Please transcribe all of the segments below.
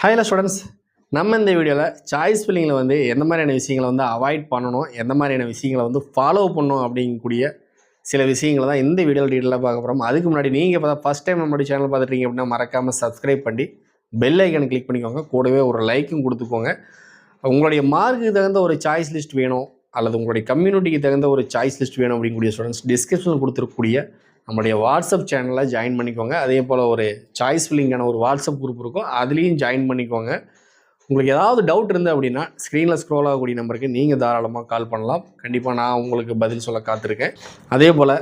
Hi students, நம்ம இந்த வீடியோவில் சாய்ஸ் ஃபில்லிங்கில் வந்து எந்த மாதிரியான விஷயங்களை வந்து அவாய்ட் பண்ணணும், எந்த மாதிரியான விஷயங்களை வந்து ஃபாலோ பண்ணணும் அப்படிங்கக்கூடிய சில விஷயங்களை தான் இந்த வீடியோவில் டீட்டெயிலாக பார்க்க போகிறோம். அதுக்கு முன்னாடி நீங்கள் இப்போ ஃபஸ்ட் டைம் நம்மளுடைய சேனல் பார்த்துட்டீங்க அப்படின்னா மறக்காமல் சப்ஸ்கிரைப் பண்ணி பெல் ஐக்கனை கிளிக் பண்ணிக்கோங்க. கூடவே ஒரு லைக்கும் கொடுத்துக்கோங்க. உங்களுடைய மார்க்குக்கு தகுந்த ஒரு சாய்ஸ் லிஸ்ட் வேணும் அல்லது உங்களுடைய கம்யூனிட்டிக்கு தகுந்த ஒரு சாய்ஸ் லிஸ்ட் வேணும் அப்படிங்கக்கூடிய ஸ்டூடெண்ட்ஸ் டிஸ்கிரிப்ஷனில் கொடுத்துருக்கக்கூடிய நம்மளுடைய வாட்ஸ்அப் சேனலில் ஜாயின் பண்ணிக்கோங்க. அதே போல் ஒரு சாய்ஸ் ஃபில்லிங்கான ஒரு வாட்ஸ்அப் குரூப் இருக்கும், அதுலேயும் ஜாயின் பண்ணிக்கோங்க. உங்களுக்கு ஏதாவது டவுட் இருந்து அப்படின்னா ஸ்க்ரீனில் ஸ்க்ரோல் ஆகக்கூடிய நம்பருக்கு நீங்கள் தாராளமாக கால் பண்ணலாம். கண்டிப்பாக நான் உங்களுக்கு பதில் சொல்ல காத்திருக்கேன். அதே போல்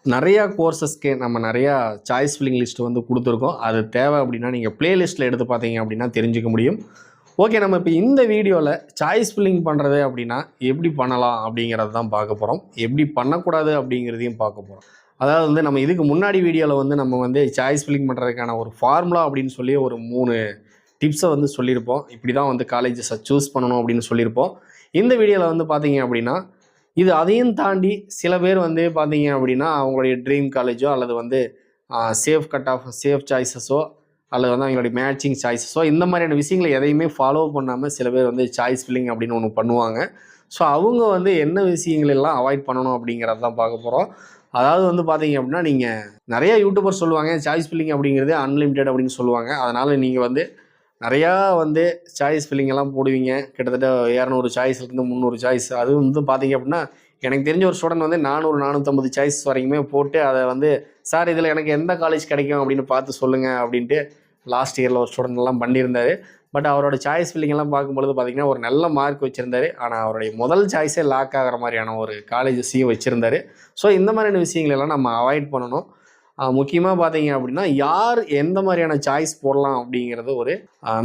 நிறையா கோர்சஸ்க்கு நம்ம நிறையா சாய்ஸ் ஃபில்லிங் லிஸ்ட் வந்து கொடுத்துருக்கோம். அது தேவை அப்படின்னா நீங்கள் ப்ளேலிஸ்ட்டில் எடுத்து பார்த்தீங்க அப்படின்னா தெரிஞ்சுக்க முடியும். ஓகே, நம்ம இப்போ இந்த வீடியோவில் சாய்ஸ் ஃபில்லிங் பண்ணுறது அப்படின்னா எப்படி பண்ணலாம் அப்படிங்கிறது தான் பார்க்க போகிறோம். எப்படி பண்ணக்கூடாது அப்படிங்கிறதையும் பார்க்க போகிறோம். அதாவது வந்து நம்ம இதுக்கு முன்னாடி வீடியோவில் வந்து நம்ம வந்து சாய்ஸ் ஃபில்லிங் பண்ணுறதுக்கான ஒரு ஃபார்முலா அப்படின்னு சொல்லி ஒரு 3 டிப்ஸை வந்து சொல்லியிருப்போம். இப்படி தான் வந்து காலேஜஸை சூஸ் பண்ணணும் அப்படின்னு சொல்லியிருப்போம். இந்த வீடியோவில் வந்து பார்த்தீங்க அப்படின்னா இது அதையும் தாண்டி சில பேர் வந்து பார்த்தீங்க அப்படின்னா அவங்களுடைய ட்ரீம் காலேஜோ அல்லது வந்து சேஃப் கட் ஆஃப் சேஃப் சாய்ஸஸோ அல்லது வந்து அவங்களுடைய மேட்சிங் சாய்ஸஸோ இந்த மாதிரியான விஷயங்களை எதையுமே ஃபாலோ பண்ணாமல் சில பேர் வந்து சாய்ஸ் ஃபில்லிங் அப்படின்னு ஒன்று பண்ணுவாங்க. ஸோ அவங்க வந்து என்ன விஷயங்கள் எல்லாம் அவாய்ட் பண்ணணும் அப்படிங்கிறது தான் பார்க்க போகிறோம். அதாவது வந்து பார்த்தீங்க அப்படின்னா நீங்கள் நிறையா யூடியூபர் சொல்லுவாங்க சாய்ஸ் ஃபில்லிங் அப்படிங்கிறது அன்லிமிட்டெட் அப்படின்னு சொல்லுவாங்க. அதனால் நீங்கள் வந்து நிறையா வந்து சாய்ஸ் ஃபில்லிங் எல்லாம் போடுவீங்க. கிட்டத்தட்ட 200 சாய்ஸ்லேருந்து 300 சாய்ஸ். அது வந்து பார்த்தீங்க அப்படின்னா எனக்கு தெரிஞ்ச ஒரு ஸ்டூடெண்ட் வந்து 400-450 சாய்ஸ் வரைக்குமே போட்டு அதை வந்து சார் இதில் எனக்கு எந்த காலேஜ் கிடைக்கும் அப்படின்னு பார்த்து சொல்லுங்கள் அப்படின்ட்டு லாஸ்ட் இயரில் ஒரு ஸ்டூடெண்ட் எல்லாம் பண்ணியிருந்தார். பட் அவரோட சாய்ஸ் ஃபில்லிங் எல்லாம் பார்க்கும்பொழுது பார்த்தீங்கன்னா ஒரு நல்ல மார்க் வச்சுருந்தார். ஆனால் அவருடைய முதல் சாய்ஸே லாக் ஆகிற மாதிரியான ஒரு காலேஜஸையும் வச்சுருந்தார். ஸோ இந்த மாதிரியான விஷயங்களெல்லாம் நம்ம அவாய்ட் பண்ணணும். முக்கியமாக பார்த்தீங்க அப்படின்னா யார் எந்த மாதிரியான சாய்ஸ் போடலாம் அப்படிங்கிறது ஒரு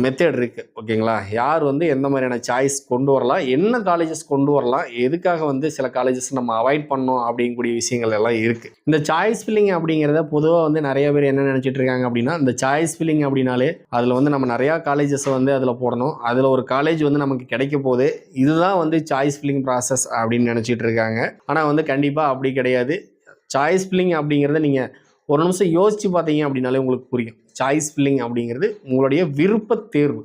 மெத்தட் இருக்குது. ஓகேங்களா, யார் வந்து எந்த மாதிரியான சாய்ஸ் கொண்டு வரலாம், என்ன காலேஜஸ் கொண்டு வரலாம், எதுக்காக வந்து சில காலேஜஸ் நம்ம அவாய்ட் பண்ணோம் அப்படிங்கக்கூடிய விஷயங்கள் எல்லாம் இருக்குது. இந்த சாய்ஸ் ஃபில்லிங் அப்படிங்கிறத பொதுவாக வந்து நிறைய பேர் என்ன நினச்சிட்டு இருக்காங்க அப்படின்னா இந்த சாய்ஸ் ஃபில்லிங் அப்படின்னாலே அதில் வந்து நம்ம நிறையா காலேஜஸை வந்து அதில் போடணும், அதில் ஒரு காலேஜ் வந்து நமக்கு கிடைக்க போகுது, இதுதான் வந்து சாய்ஸ் ஃபில்லிங் ப்ராசஸ் அப்படின்னு நினச்சிட்டு இருக்காங்க. ஆனால் வந்து கண்டிப்பாக அப்படி கிடையாது. சாய்ஸ் ஃபில்லிங் அப்படிங்கிறத நீங்கள் ஒரு நிமிஷம் யோசித்து பார்த்தீங்க அப்படின்னாலே உங்களுக்கு புரியும். சாய்ஸ் ஃபில்லிங் அப்படிங்கிறது உங்களுடைய விருப்ப தேர்வு.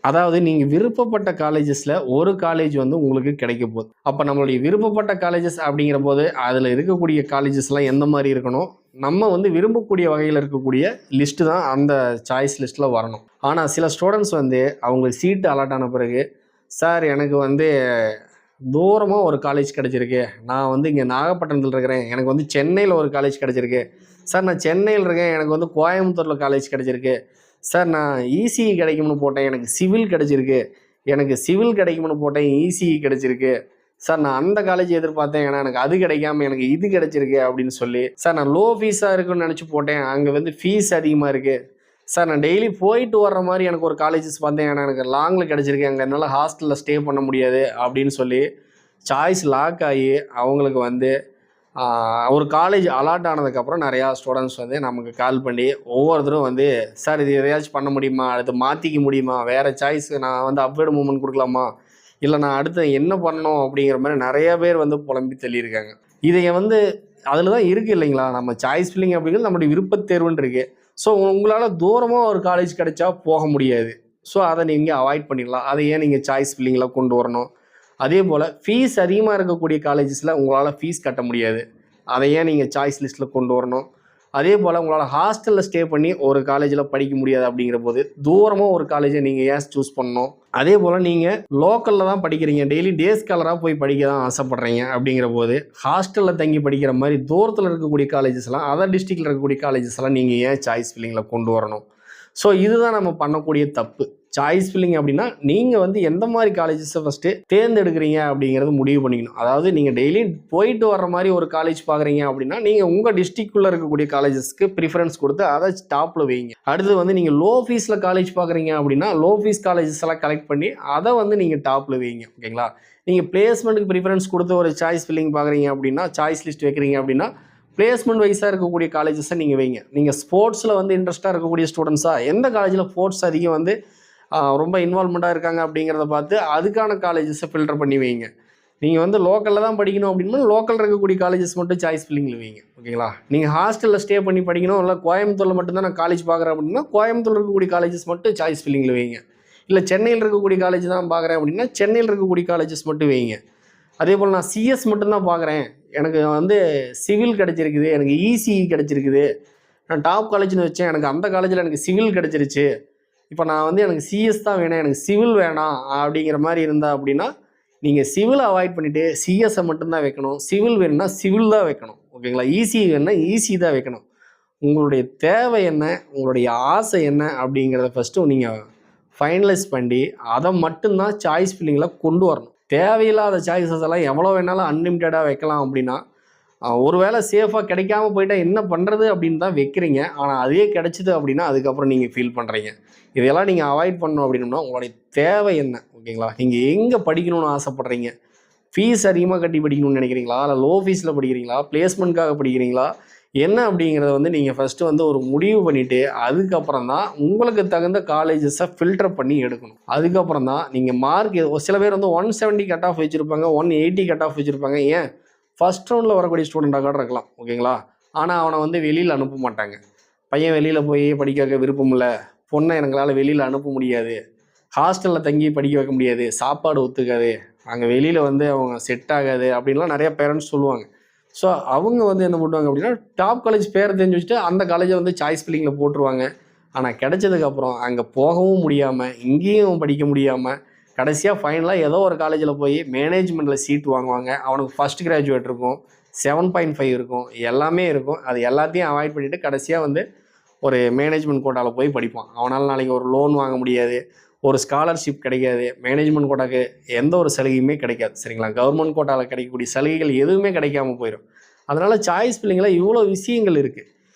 அதாவது நீங்கள் விருப்பப்பட்ட காலேஜஸில் ஒரு காலேஜ் வந்து உங்களுக்கு கிடைக்க போகுது. அப்போ நம்மளுடைய விருப்பப்பட்ட காலேஜஸ் அப்படிங்கிற போது அதில் இருக்கக்கூடிய காலேஜஸ்லாம் எந்த மாதிரி இருக்கணும், நம்ம வந்து விரும்பக்கூடிய வகையில் இருக்கக்கூடிய லிஸ்ட்டு தான் அந்த சாய்ஸ் லிஸ்ட்டில் வரணும். ஆனால் சில ஸ்டூடெண்ட்ஸ் வந்து அவங்களுக்கு சீட்டு அலாட் ஆன பிறகு சார் எனக்கு வந்து தூரமாக ஒரு காலேஜ் கிடச்சிருக்கு, நான் வந்து இங்கே நாகப்பட்டினத்தில் இருக்கிறேன், எனக்கு வந்து சென்னையில் ஒரு காலேஜ் கிடச்சிருக்கு, சார் நான் சென்னையில் இருக்கேன், எனக்கு வந்து கோயம்புத்தூரில் காலேஜ் கிடச்சிருக்கு, சார் நான் இசிஇ கிடைக்கும்னு போட்டேன், எனக்கு சிவில் கிடச்சிருக்கு, எனக்கு சிவில் கிடைக்கும்னு போட்டேன், இசிஇ கிடச்சிருக்கு, சார் நான் அந்த காலேஜ் எதிர்பார்த்தேன், ஏன்னா எனக்கு அது கிடைக்காம எனக்கு இது கிடச்சிருக்கு அப்படின்னு சொல்லி, சார் நான் லோ ஃபீஸாக இருக்குன்னு நினச்சி போட்டேன், அங்கே வந்து ஃபீஸ் அதிகமாக இருக்குது, சார் நான் டெய்லி போயிட்டு வர்ற மாதிரி எனக்கு ஒரு காலேஜஸ் பார்த்தேன், ஏன்னா எனக்கு லாங்கில் கிடச்சிருக்கு, அங்கே என்னால் ஹாஸ்டலில் ஸ்டே பண்ண முடியாது அப்படின்னு சொல்லி சாய்ஸ் லாக் ஆகி அவங்களுக்கு வந்து ஒரு காலேஜ் அலாட் ஆனதுக்கப்புறம் நிறையா ஸ்டூடெண்ட்ஸ் வந்து நமக்கு கால் பண்ணி ஒவ்வொருத்தரும் வந்து சார் இது எதையாச்சும் பண்ண முடியுமா, அடுத்து மாற்றிக்க முடியுமா, வேறு சாய்ஸ் நான் வந்து அப்வேர்டு மூவ்மெண்ட் கொடுக்கலாமா, இல்லை நான் அடுத்து என்ன பண்ணணும் அப்படிங்கிற மாதிரி நிறைய பேர் வந்து புலம்பி தள்ளியிருக்காங்க. இதை வந்து அதில் தான் இருக்குது இல்லைங்களா, நம்ம சாய்ஸ் ஃபில்லிங் அப்படிங்கிறது நம்மளுடைய விருப்பத் தேர்வுன்னு இருக்குது. ஸோ உங்களால் தூரமாக ஒரு காலேஜ் கிடைச்சா போக முடியாது. ஸோ அதை நீங்கள் அவாய்ட் பண்ணிடலாம். அதை ஏன் நீங்கள் சாய்ஸ் ஃபில்லிங்கில் கொண்டு வரணும்? அதே போல் ஃபீஸ் அதிகமாக இருக்கக்கூடிய காலேஜஸில் உங்களால் ஃபீஸ் கட்ட முடியாது, அதை ஏன் நீங்கள் சாய்ஸ் லிஸ்ட்டில் கொண்டு வரணும்? அதே போல் உங்களால் ஹாஸ்டலில் ஸ்டே பண்ணி ஒரு காலேஜில் படிக்க முடியாது அப்படிங்கிற போது தூரமாக ஒரு காலேஜை நீங்கள் ஏன் சூஸ் பண்ணணும்? அதே போல் நீங்கள் லோக்கலில் தான் படிக்கிறீங்க, டெய்லி டே ஸ்காலராக போய் படிக்க தான் ஆசைப்பட்றீங்க அப்படிங்கிற போது ஹாஸ்டலில் தங்கி படிக்கிற மாதிரி தூரத்தில் இருக்கக்கூடிய காலேஜஸ்லாம், அதர் டிஸ்ட்ரிக்டில் இருக்கக்கூடிய காலேஜஸ்லாம் நீங்கள் ஏன் சாய்ஸ் ஃபில்லிங்கில் கொண்டு வரணும்? ஸோ இதுதான் நம்ம பண்ணக்கூடிய தப்பு. சாய்ஸ் ஃபில்லிங் அப்படின்னா நீங்கள் வந்து எந்த மாதிரி காலேஜஸை ஃபஸ்ட்டு தேர்ந்தெடுக்கிறீங்க அப்படிங்கிறது முடிவு பண்ணிக்கணும். அதாவது நீங்கள் டெய்லி போயிட்டு வர்ற மாதிரி ஒரு காலேஜ் பார்க்குறீங்க அப்படின்னா நீங்கள் உங்கள் டிஸ்ட்ரிக்டுள்ளே இருக்கக்கூடிய காலேஜஸ்க்கு ப்ரிஃபரன்ஸ் கொடுத்து அதை டாப்பில் வைங்க. அடுத்து வந்து நீங்கள் லோ ஃபீஸில் காலேஜ் பார்க்குறீங்க அப்படின்னா லோ ஃபீஸ் காலேஜஸ் எல்லாம் கலெக்ட் பண்ணி அதை வந்து நீங்கள் டாப்பில் வைங்க. ஓகேங்களா, நீங்கள் பிளேஸ்மெண்ட்டுக்கு ப்ரிஃபரன்ஸ் கொடுத்து ஒரு சாய்ஸ் ஃபில்லிங் பார்க்குறீங்க அப்படின்னா, சாய்ஸ் லிஸ்ட் வைக்கிறீங்க அப்படின்னா பிளேஸ்மெண்ட் வைஸாக இருக்கக்கூடிய காலேஜஸை நீங்கள் வைங்க. நீங்கள் ஸ்போர்ட்ஸில் வந்து இன்ட்ரெஸ்ட்டாக இருக்கக்கூடிய ஸ்டூடெண்ட்ஸாக எந்த காலேஜில் ஸ்போர்ட்ஸ் அதிகம் வந்து ரொம்ப இன்வால்மெண்ட்டாக இருக்காங்க அப்படிங்கிறத பார்த்து அதுக்கான காலேஜஸை ஃபில்டர் பண்ணி வைங்க. நீங்கள் வந்து லோக்கலில் தான் படிக்கணும் அப்படின்னா லோக்கலில் இருக்கக்கூடிய காலேஜஸ் மட்டும் சாய்ஸ் ஃபில்லிங்கில் வைங்க. ஓகேங்களா, நீங்கள் ஹாஸ்டலில் ஸ்டே பண்ணி படிக்கணும், இல்லை கோயம்புத்தூரில் மட்டும்தான் நான் காலேஜ் பார்க்குறேன் அப்படின்னா கோயம்புத்தூரில் இருக்கக்கூடிய காலேஜஸ் மட்டும் சாய்ஸ் ஃபில்லிங்கில் வைங்க. இல்லை சென்னையில் இருக்கக்கூடிய காலேஜ் தான் பார்க்குறேன் அப்படின்னா சென்னையில் இருக்கக்கூடிய காலேஜஸ் மட்டும் வைங்க. அதே போல் நான் சிஎஸ் மட்டும்தான் பார்க்குறேன், எனக்கு வந்து சிவில் கிடச்சிருக்குது, எனக்கு இசிஇ கிடச்சிருக்குது, நான் டாப் காலேஜ்னு வச்சேன், எனக்கு அந்த காலேஜில் எனக்கு சிவில் கிடச்சிருச்சு, இப்போ நான் வந்து எனக்கு சிஎஸ் தான் வேணும், எனக்கு சிவில் வேணாம் அப்படிங்கிற மாதிரி இருந்தால் அப்படின்னா நீங்கள் சிவிலை அவாய்ட் பண்ணிவிட்டு சிஎஸ்ஸை மட்டும்தான் வைக்கணும். சிவில் வேணும்னா சிவில் தான் வைக்கணும். ஓகேங்களா? இசிஇ வேணும்னா இசி தான் வைக்கணும். உங்களுடைய தேவை என்ன, உங்களுடைய ஆசை என்ன அப்படிங்கிறத ஃபஸ்ட்டு நீங்கள் ஃபைனலைஸ் பண்ணி அதை மட்டும்தான் சாய்ஸ் ஃபில்லிங்கில் கொண்டு வரணும். தேவையில்லாத சாய்ஸஸ் எல்லாம் எவ்வளோ வேணாலும் அன்லிமிட்டடாக வைக்கலாம் அப்படின்னா ஒரு வேளை சேஃபாக கிடைக்காம போயிட்டால் என்ன பண்ணுறது அப்படின்னு தான் வைக்கிறீங்க. ஆனால் அதே கிடச்சிது அப்படின்னா அதுக்கப்புறம் நீங்கள் ஃபீல் பண்ணுறீங்க. இதெல்லாம் நீங்கள் அவாய்ட் பண்ணணும் அப்படின்னா உங்களுடைய தேவை என்ன, ஓகேங்களா? நீங்கள் எங்கே படிக்கணும்னு ஆசைப்பட்றீங்க? ஃபீஸ் அதிகமாக கட்டி படிக்கணும்னு நினைக்கிறீங்களா, இல்லை லோ ஃபீஸில் படிக்கிறீங்களா, பிளேஸ்மெண்ட்காக படிக்கிறீங்களா, என்ன அப்படிங்கிறத வந்து நீங்கள் ஃபஸ்ட்டு வந்து ஒரு முடிவு பண்ணிவிட்டு அதுக்கப்புறம் தான் உங்களுக்கு தகுந்த காலேஜஸை ஃபில்டர் பண்ணி எடுக்கணும். அதுக்கப்புறம் தான் நீங்கள் மார்க் சில பேர் வந்து 170 கட் ஆஃப் வச்சுருப்பாங்க, 180 கட் ஆஃப் வச்சுருப்பாங்க. ஏன் ஃபஸ்ட் ரவுண்டில் வரக்கூடிய ஸ்டூடெண்ட்டாக கூட இருக்கலாம், ஓகேங்களா? ஆனால் அவனை வந்து வெளியில் அனுப்ப மாட்டாங்க. பையன் வெளியில் போய் படிக்க வைக்க விருப்பம் இல்லை, பொண்ணை எங்களால் வெளியில் அனுப்ப முடியாது, ஹாஸ்டலில் தங்கி படிக்க வைக்க முடியாது, சாப்பாடு ஒத்துக்காது, அங்கே வெளியில் வந்து அவங்க செட் ஆகாது அப்படின்லாம் நிறையா பேரண்ட்ஸ் சொல்லுவாங்க. ஸோ அவங்க வந்து என்ன பண்ணுவாங்க அப்படின்னா டாப் காலேஜ் பேரை தெரிஞ்சு வச்சுட்டு அந்த காலேஜை வந்து சாய்ஸ் ஃபில்லிங்கில் போட்டுருவாங்க. ஆனால் கிடைச்சதுக்கப்புறம் அங்கே போகவும் முடியாமல் இங்கேயும் படிக்க முடியாமல் கடைசியாக ஃபைனலாக ஏதோ ஒரு காலேஜில் போய் மேனேஜ்மெண்ட்டில் சீட் வாங்குவாங்க. அவனுக்கு ஃபஸ்ட் கிராஜுவேட் இருக்கும், 7.5 இருக்கும், எல்லாமே இருக்கும். அது எல்லாத்தையும் அவாய்ட் பண்ணிவிட்டு கடைசியாக வந்து ஒரு மேனேஜ்மெண்ட் கோட்டாவில் போய் படிப்பான். அவனால் நாளைக்கு ஒரு லோன் வாங்க முடியாது, ஒரு ஸ்காலர்ஷிப் கிடைக்காது, மேனேஜ்மெண்ட் கோட்டாக்கு எந்த ஒரு சலுகையுமே கிடைக்காது. சரிங்களா? கவர்மெண்ட் கோட்டாவில் கிடைக்கக்கூடிய சலுகைகள் எதுவுமே கிடைக்காம போயிடும். அதனால் சாய்ஸ் ஃபில்லிங்கில் இவ்வளோ விஷயங்கள் இருக்குது.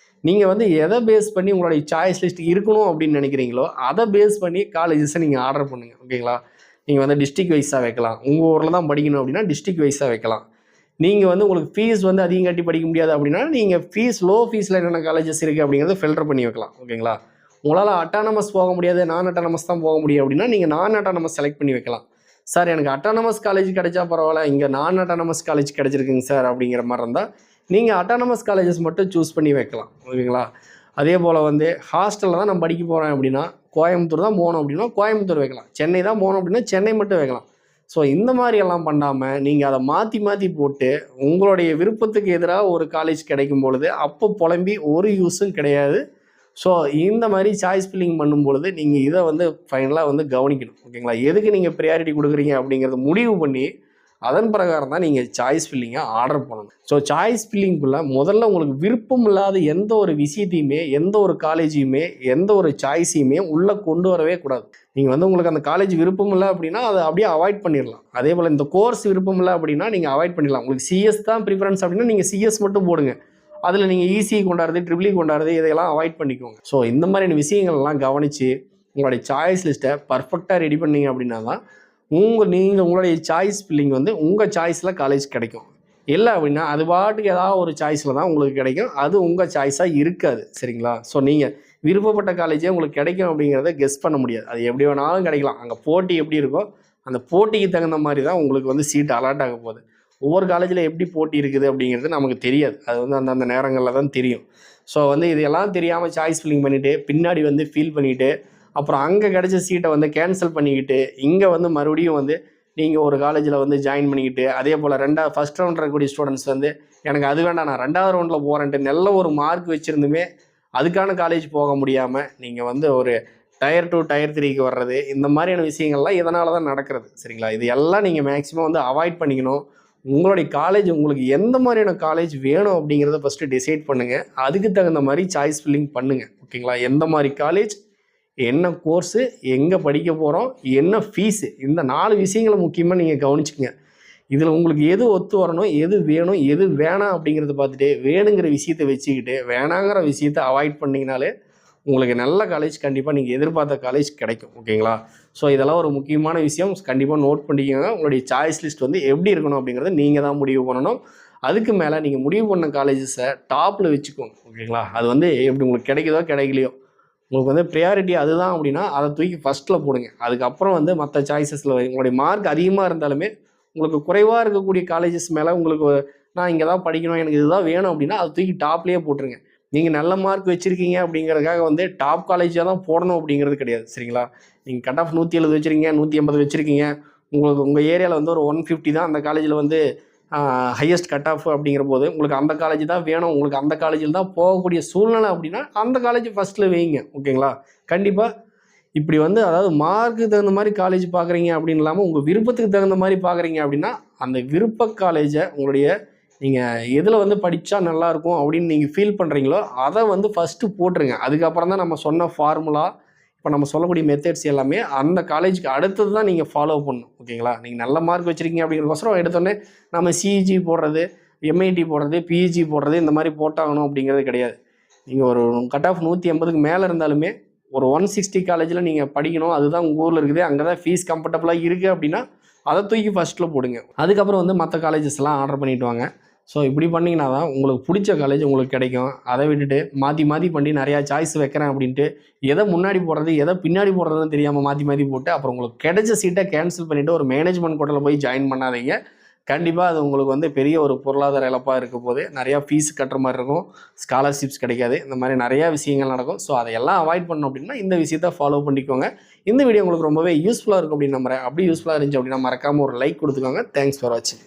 நீங்கள் வந்து எதை பேஸ் பண்ணி உங்களுடைய சாய்ஸ் லிஸ்ட் இருக்கணும் அப்படின்னு நினைக்கிறீங்களோ அதை பேஸ் பண்ணி காலேஜஸை நீங்கள் ஆர்டர் பண்ணுங்கள். ஓகேங்களா? நீங்கள் வந்து டிஸ்ட்ரிக்ட் வைஸாக வைக்கலாம். உங்கள் ஊரில் தான் படிக்கணும் அப்படின்னா டிஸ்ட்ரிக்ட் வைஸாக வைக்கலாம். நீங்கள் வந்து உங்களுக்கு ஃபீஸ் வந்து அதிகம் கட்டி படிக்க முடியாது அப்படின்னா நீங்கள் லோ ஃபீஸில் என்னென்ன காலேஜஸ் இருக்குது அப்படிங்கிறத ஃபில்டர் பண்ணி வைக்கலாம். ஓகேங்களா? உங்களால் அட்டானமஸ் போக முடியாது, நான் அட்டானமஸ் தான் போக முடியும் அப்படின்னா நீங்கள் நான் அட்டானமஸ் செலக்ட் பண்ணி வைக்கலாம். சார் எனக்கு அட்டானமஸ் காலேஜ் கிடைச்சா பரவாயில்ல, இங்கே நான் அட்டானமஸ் காலேஜ் கிடைச்சிருக்குங்க சார் அப்படிங்கிற மாதிரி இருந்தால் நீங்கள் அட்டானமஸ் காலேஜஸ் மட்டும் சூஸ் பண்ணி வைக்கலாம். ஓகேங்களா? அதே போல் வந்து ஹாஸ்டலில் தான் நான் படிக்க போகிறேன் அப்படின்னா கோயம்புத்தூர் தான் போகணும் அப்படின்னா கோயம்புத்தூர் வைக்கலாம், சென்னை தான் போகணும் அப்படின்னா சென்னை மட்டும் வைக்கலாம். ஸோ இந்த மாதிரியெல்லாம் பண்ணாமல் நீங்கள் அதை மாற்றி போட்டு உங்களுடைய விருப்பத்துக்கு எதிராக ஒரு காலேஜ் கிடைக்கும் பொழுது அப்போ புலம்பி ஒரு யூஸும் கிடையாது. ஸோ இந்த மாதிரி சாய்ஸ் ஃபில்லிங் பண்ணும்பொழுது நீங்கள் இதை வந்து ஃபைனலாக வந்து கவனிக்கணும். ஓகேங்களா? எதுக்கு நீங்கள் ப்ரியாரிட்டி கொடுக்குறீங்க அப்படிங்கிறத முடிவு பண்ணி அதன் பிரகாரம் தான் நீங்கள் சாய்ஸ் ஃபில்லிங்கை ஆர்டர் பண்ணணும். ஸோ சாய்ஸ் ஃபில்லிங்குள்ளே முதல்ல உங்களுக்கு விருப்பம் இல்லாத எந்த ஒரு விஷயத்தையுமே, எந்த ஒரு காலேஜையுமே, எந்த ஒரு சாய்ஸையுமே உள்ளே கொண்டு வரவே கூடாது. நீங்கள் வந்து உங்களுக்கு அந்த காலேஜ் விருப்பம் இல்லை அப்படின்னா அதை அப்படியே அவாய்ட் பண்ணிடலாம். அதே போல் இந்த கோர்ஸ் விருப்பம் இல்லை அப்படின்னா நீங்கள் அவாய்ட் பண்ணிடலாம். உங்களுக்கு சிஎஸ் தான் ப்ரிஃபரன்ஸ் அப்படின்னா நீங்கள் சிஎஸ் மட்டும் போடுங்க. அதில் நீங்கள் இசிஇ கொண்டாடுறது, ட்ரிபிள்இ கொண்டாடுறது, இதையெல்லாம் அவாய்ட் பண்ணிக்கோங்க. ஸோ இந்த மாதிரியான விஷயங்கள்லாம் கவனித்து உங்களுடைய சாய்ஸ் லிஸ்ட்டை பர்ஃபெக்டாக ரெடி பண்ணீங்க அப்படின்னா தான் உங்களுடைய சாய்ஸ் ஃபில்லிங் வந்து உங்கள் சாய்ஸில் காலேஜ் கிடைக்கும். இல்லை அப்படின்னா அது பாட்டுக்கு ஏதாவது ஒரு சாய்ஸில் தான் உங்களுக்கு கிடைக்கும், அது உங்கள் சாய்ஸாக இருக்காது. சரிங்களா? ஸோ நீங்கள் விருப்பப்பட்ட காலேஜே உங்களுக்கு கிடைக்கும் அப்படிங்கிறத கெஸ் பண்ண முடியாது. அது எப்படி வேணாலும் கிடைக்கலாம். அங்கே போட்டி எப்படி இருக்கோ அந்த போட்டிக்கு தகுந்த மாதிரி தான் உங்களுக்கு வந்து சீட் அலாட் ஆக போகுது. ஒவ்வொரு காலேஜில் எப்படி போட்டி இருக்குது அப்படிங்கிறது நமக்கு தெரியாது. அது வந்து அந்தந்த நேரங்களில் தான் தெரியும். ஸோ வந்து இதெல்லாம் தெரியாமல் சாய்ஸ் ஃபில்லிங் பண்ணிவிட்டு பின்னாடி வந்து ஃபீல் பண்ணிவிட்டு அப்புறம் அங்கே கிடைச்ச சீட்டை வந்து கேன்சல் பண்ணிக்கிட்டு இங்கே வந்து மறுபடியும் வந்து நீங்கள் ஒரு காலேஜில் வந்து ஜாயின் பண்ணிக்கிட்டு அதே போல் ஃபஸ்ட் ரவுண்ட் இருக்கக்கூடிய ஸ்டூடெண்ட்ஸ் வந்து எனக்கு அது வேண்டாம் நான் 2வது ரவுண்டில் போகிறேன்ட்டு நல்ல ஒரு மார்க் வச்சுருந்துமே அதுக்கான காலேஜ் போக முடியாமல் நீங்கள் வந்து ஒரு Tier 2 Tier 3க்கு வர்றது, இந்த மாதிரியான விஷயங்கள்லாம் இதனால தான் நடக்கிறது. சரிங்களா? இது எல்லாம் நீங்கள் மேக்ஸிமம் வந்து அவாய்ட் பண்ணிக்கணும். உங்களுடைய காலேஜ் உங்களுக்கு எந்த மாதிரியான காலேஜ் வேணும் அப்படிங்கிறத ஃபஸ்ட்டு டிசைட் பண்ணுங்கள். அதுக்கு தகுந்த மாதிரி சாய்ஸ் ஃபில்லிங் பண்ணுங்கள். ஓகேங்களா? எந்த மாதிரி காலேஜ், என்ன கோர்ஸு, எங்கே படிக்க போகிறோம், என்ன ஃபீஸு, இந்த 4 விஷயங்களை முக்கியமாக நீங்கள் கவனிச்சுக்கங்க. இதில் உங்களுக்கு எது ஒத்து வரணும், எது வேணும், எது வேணாம் அப்படிங்கிறத பார்த்துட்டு வேணுங்கிற விஷயத்தை வச்சுக்கிட்டு வேணாங்கிற விஷயத்தை அவாய்ட் பண்ணிங்கனாலே உங்களுக்கு நல்ல காலேஜ் கண்டிப்பாக நீங்கள் எதிர்பார்த்த காலேஜ் கிடைக்கும். ஓகேங்களா? ஸோ இதெல்லாம் ஒரு முக்கியமான விஷயம், கண்டிப்பாக நோட் பண்ணிக்கோங்க. உங்களுடைய சாய்ஸ் லிஸ்ட் வந்து எப்படி இருக்கணும் அப்படிங்கிறத நீங்கள் தான் முடிவு பண்ணணும். அதுக்கு மேலே நீங்கள் முடிவு பண்ண காலேஜஸை டாப்பில் வச்சுக்கோங்க. ஓகேங்களா? அது வந்து எப்படி உங்களுக்கு கிடைக்குதோ கிடைக்கலையோ உங்களுக்கு வந்து ப்ரியாரிட்டி அதுதான் அப்படின்னா அதை தூக்கி ஃபஸ்ட்டில் போடுங்க. அதுக்கப்புறம் வந்து மற்ற சாய்ஸஸில் உங்களுடைய மார்க் அதிகமாக இருந்தாலுமே உங்களுக்கு குறைவாக இருக்கக்கூடிய காலேஜஸ் மேலே உங்களுக்கு நான் இங்கே தான் படிக்கணும், எனக்கு இதுதான் வேணும் அப்படின்னா அதை தூக்கி டாப்லேயே போட்டுருங்க. நீங்கள் நல்ல மார்க் வச்சுருக்கீங்க அப்படிங்கிறதுக்காக வந்து டாப் காலேஜாக தான் போடணும் அப்படிங்கிறது கிடையாது. சரிங்களா? நீங்கள் கட் ஆஃப் 170 வச்சுருக்கீங்க, 180 வச்சுருக்கீங்க, உங்களுக்கு உங்கள் ஏரியாவில் வந்து ஒரு 150 தான் அந்த காலேஜில் வந்து ஹையஸ்ட் கட் ஆஃப் அப்படிங்கிற போது உங்களுக்கு அந்த காலேஜ் தான் வேணும், உங்களுக்கு அந்த காலேஜில் தான் போகக்கூடிய சூழ்நிலை அப்படின்னா அந்த காலேஜ் ஃபஸ்ட்டில் வைங்க. ஓகேங்களா? கண்டிப்பாக இப்படி வந்து அதாவது மார்க்குக்கு தகுந்த மாதிரி காலேஜ் பார்க்குறீங்க அப்படின்னு இல்லாமல் உங்கள் விருப்பத்துக்கு தகுந்த மாதிரி பார்க்குறீங்க அப்படின்னா அந்த விருப்ப காலேஜை உங்களுடைய நீங்கள் எதில் வந்து படித்தா நல்லாயிருக்கும் அப்படின்னு நீங்கள் ஃபீல் பண்ணுறீங்களோ அதை வந்து ஃபஸ்ட்டு போட்டுருங்க. அதுக்கப்புறம் தான் நம்ம சொன்ன ஃபார்முலா இப்போ நம்ம சொல்லக்கூடிய மெத்தட்ஸ் எல்லாமே அந்த காலேஜுக்கு அடுத்தது தான் நீங்கள் ஃபாலோ பண்ணணும். ஓகேங்களா? நீங்கள் நல்ல மார்க் வச்சுருக்கீங்க அப்படிங்கிறதுக்கோசரம் எடுத்தோடனே நம்ம சிஇஜி போடுறது, எம்ஐடி போடுறது, பிஇஜி போடுறது இந்த மாதிரி போட்டாகணும் அப்படிங்கிறது கிடையாது. நீங்கள் ஒரு கட் ஆஃப் 180க்கு மேலே இருந்தாலுமே ஒரு 160 காலேஜில் நீங்கள் படிக்கணும், அதுதான் உங்கள் ஊரில் இருக்குது, அங்கே தான் ஃபீஸ் கம்ஃபர்டபுளாக இருக்குது அப்படின்னா அதை தூக்கி ஃபஸ்ட்டில் போடுங்க. அதுக்கப்புறம் வந்து மற்ற காலேஜஸ்லாம் ஆர்டர் பண்ணிவிட்டு வாங்க. ஸோ இப்படி பண்ணிங்கன்னா தான் உங்களுக்கு பிடிச்ச காலேஜ் உங்களுக்கு கிடைக்கும். அதை விட்டுட்டு மாற்றி பண்ணி நிறையா சாய்ஸ் வைக்கிறேன் அப்படின்ட்டு எதை முன்னாடி போடுறது எதை பின்னாடி போடுறதுன்னு தெரியாமல் மாற்றி போட்டு அப்புறம் உங்களுக்கு கிடைச்ச சீட்டை கேன்சல் பண்ணிவிட்டு ஒரு மேனேஜ்மெண்ட் கோட்டாவில் போய் ஜாயின் பண்ணாதீங்க. கண்டிப்பாக அது உங்களுக்கு வந்து பெரிய ஒரு பொருளாதார இழப்பாக இருக்க போது நிறையா ஃபீஸ் கட்டுற மாதிரி இருக்கும், ஸ்காலர்ஷிப்ஸ் கிடைக்காது, இந்த மாதிரி நிறையா விஷயங்கள் நடக்கும். ஸோ அதையெல்லாம் அவாய்ட் பண்ணணும் அப்படின்னா இந்த விஷயத்தை ஃபாலோ பண்ணிக்கோங்க. இந்த வீடியோ உங்களுக்கு ரொம்பவே யூஸ்ஃபுல்லாக இருக்கும் அப்படின்னு நம்புறேன். அப்படி யூஸ்ஃபுல்லாக இருந்துச்சு அப்படின்னா மறக்காமல் ஒரு லைக் கொடுத்துக்கோங்க. தேங்க்ஸ் ஃபார் வாட்சிங்.